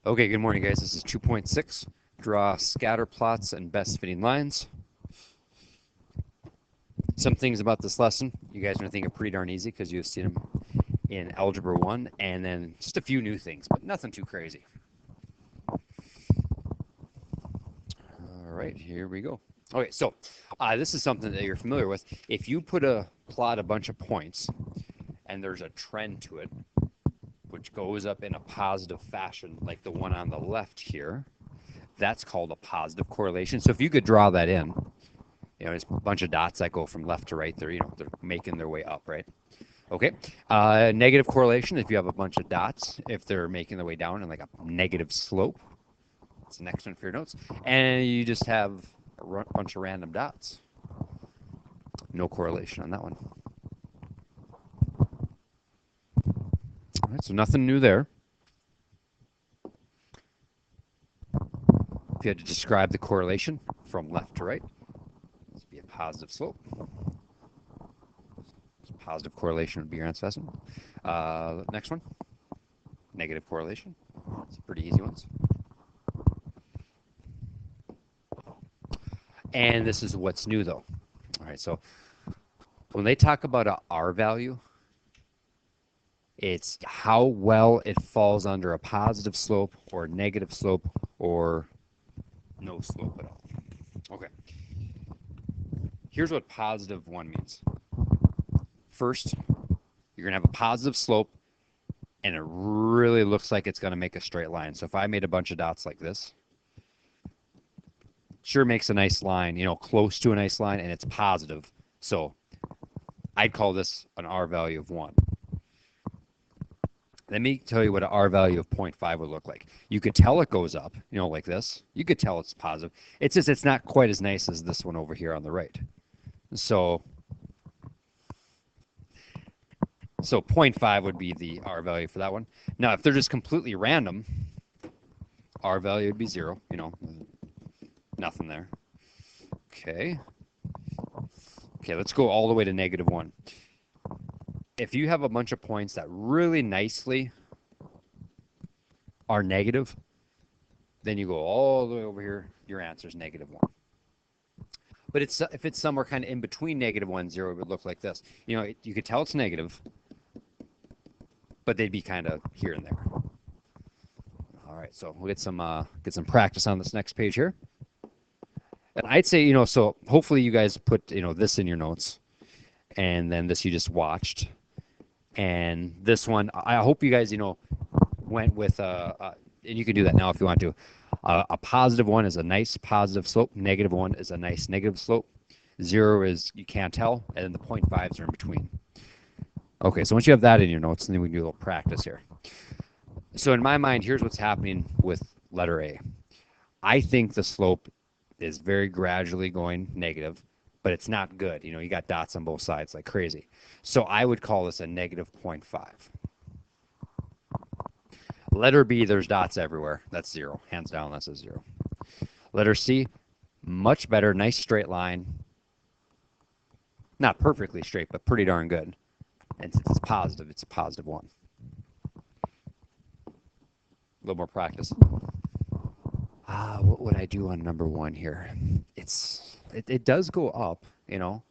Okay, good morning, guys. This is 2.6. Draw scatter plots and best fitting lines. Some things about this lesson you guys are going to think are pretty darn easy because you've seen them in Algebra 1, and then just a few new things, but nothing too crazy. All right, here we go. Okay, so this is something that you're familiar with. If you plot a bunch of points and there's a trend to it, which goes up in a positive fashion, like the one on the left here, that's called a positive correlation. So if you could draw that in, there's a bunch of dots that go from left to right. They're making their way up, right? Okay. Negative correlation, if you have a bunch of dots, if they're making their way down in like a negative slope. That's the next one for your notes. And you just have a bunch of random dots. No correlation on that one. All right, so nothing new there. If you had to describe the correlation from left to right, this would be a positive slope. Positive correlation would be your answer. Next one, negative correlation. It's pretty easy ones. And this is what's new, though. All right, so when they talk about a R value, it's how well it falls under a positive slope or a negative slope or no slope at all. Okay. Here's what positive 1 means. First, you're going to have a positive slope, and it really looks like it's going to make a straight line. So if I made a bunch of dots like this, sure makes a nice line, close to a nice line, and it's positive. So I'd call this an R value of 1. Let me tell you what an R value of 0.5 would look like. You could tell it goes up, like this. You could tell it's positive. It's just it's not quite as nice as this one over here on the right. So 0.5 would be the R value for that one. Now, if they're just completely random, R value would be 0, nothing there. Okay, let's go all the way to -1. If you have a bunch of points that really nicely are negative, then you go all the way over here, your answer is -1. But if it's somewhere kind of in between -1 and 0, it would look like this. You could tell it's negative, but they'd be kind of here and there. All right, so we'll get some practice on this next page here. And I'd say, so hopefully you guys put, this in your notes, and then this you just watched. And this one, I hope you guys, went with, and you can do that now if you want to. A positive 1 is a nice positive slope. -1 is a nice negative slope. 0 is you can't tell, and then the 0.5s are in between. Okay, so once you have that in your notes, then we can do a little practice here. So in my mind, here's what's happening with letter A. I think the slope is very gradually going negative, but it's not good. You got dots on both sides like crazy. So I would call this a -0.5. Letter B, there's dots everywhere. That's 0. Hands down, that's a 0. Letter C, much better. Nice straight line. Not perfectly straight, but pretty darn good. And since it's positive, it's a +1. A little more practice. What would I do on number 1 here? It does go up,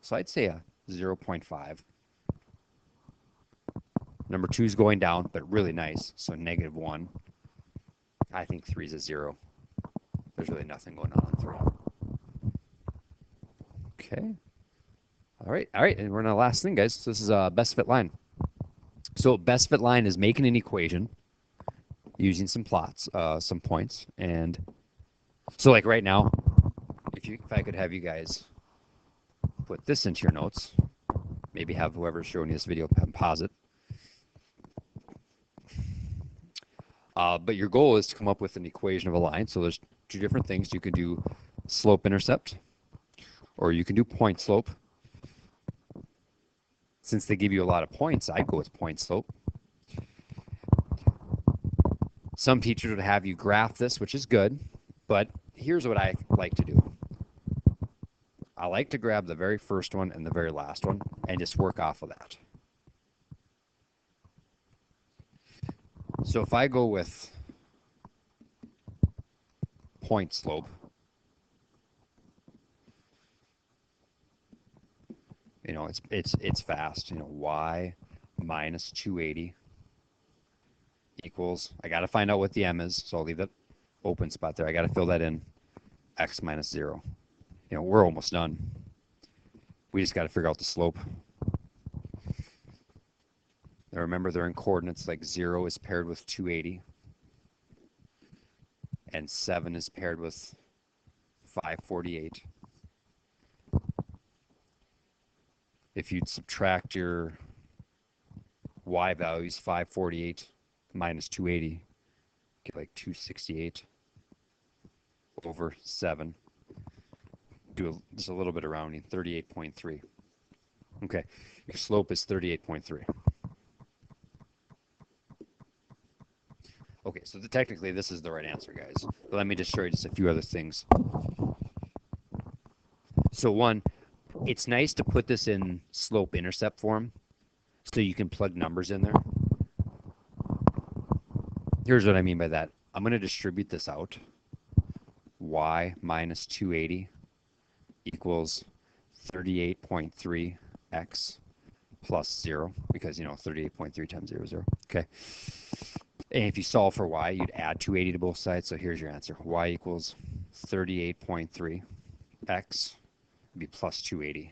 so I'd say a 0.5. Number 2 is going down, but really nice, so -1. I think 3 is a 0. There's really nothing going on 3. Okay. All right, and we're on the last thing, guys. So this is a best fit line. So best fit line is making an equation using some plots, some points, and so like right now, if I could have you guys put this into your notes, maybe have whoever's showing you this video pause it. But your goal is to come up with an equation of a line. So there's 2 different things. You can do slope-intercept, or you can do point slope. Since they give you a lot of points, I'd go with point slope. Some teachers would have you graph this, which is good, but here's what I like to do. I like to grab the very first one and the very last one and just work off of that. So if I go with point slope. You know, it's fast. You know, y minus 280 equals, I got to find out what the m is, so I'll leave that open spot there. I got to fill that in, x minus 0. You know, we're almost done. We just got to figure out the slope. Now remember, they're in coordinates, like 0 is paired with 280, and 7 is paired with 548. If you'd subtract your y values, 548 minus 280, get like 268 over 7. Do just a little bit of rounding, 38.3. Okay, your slope is 38.3. Okay, so technically this is the right answer, guys. But let me just show you just a few other things. So one, it's nice to put this in slope-intercept form so you can plug numbers in there. Here's what I mean by that. I'm going to distribute this out. Y minus 280 equals 38.3x plus 0, because, you know, 38.3 times 0 is 0. Okay. And if you solve for y, you'd add 280 to both sides. So here's your answer. Y equals 38.3. X would be plus 280.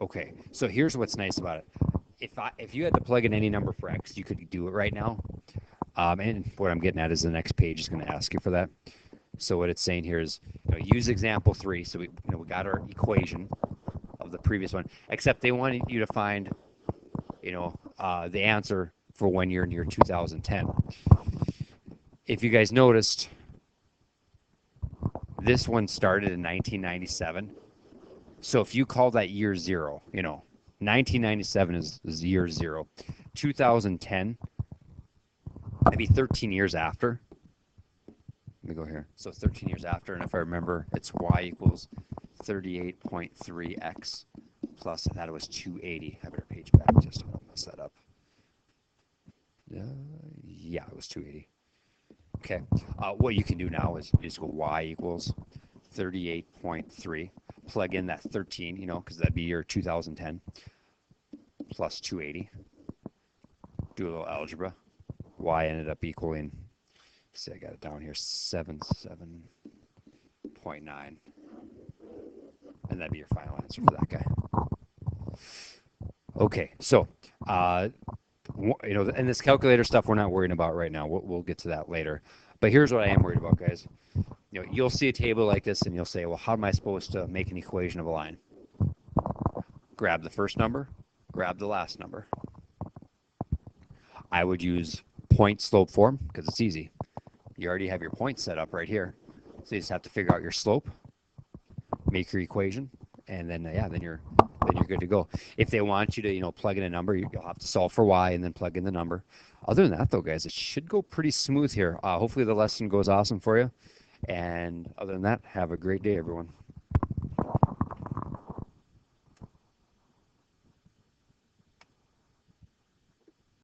Okay, so here's what's nice about it. If you had to plug in any number for x, you could do it right now. And what I'm getting at is the next page is going to ask you for that. So what it's saying here is, you know, use example 3. So we got our equation of the previous one, except they wanted you to find, you know, the answer for when you're in year 2010. If you guys noticed, this one started in 1997. So if you call that year 0, you know, 1997 is year 0. 2010, that'd be 13 years after. Let me go here. So 13 years after, and if I remember, it's y equals 38.3x plus, I thought it was 280. I better page back just to not mess that up. Yeah, it was 280. Okay. What you can do now is go y equals 38.3. Plug in that 13, you know, because that'd be your 2010 plus 280. Do a little algebra. Y ended up equaling, see, I got it down here, 77.9. And that'd be your final answer for that guy. Okay, so, you know, and this calculator stuff we're not worrying about right now. We'll get to that later. But here's what I am worried about, guys. You know, you'll see a table like this and you'll say, well, how am I supposed to make an equation of a line? Grab the first number, grab the last number. I would use point slope form because it's easy. You already have your point set up right here. So you just have to figure out your slope, make your equation, and then yeah, then you're good to go. If they want you to, you know, plug in a number, you'll have to solve for y and then plug in the number. Other than that, though, guys, it should go pretty smooth here. Hopefully the lesson goes awesome for you. And other than that, have a great day, everyone.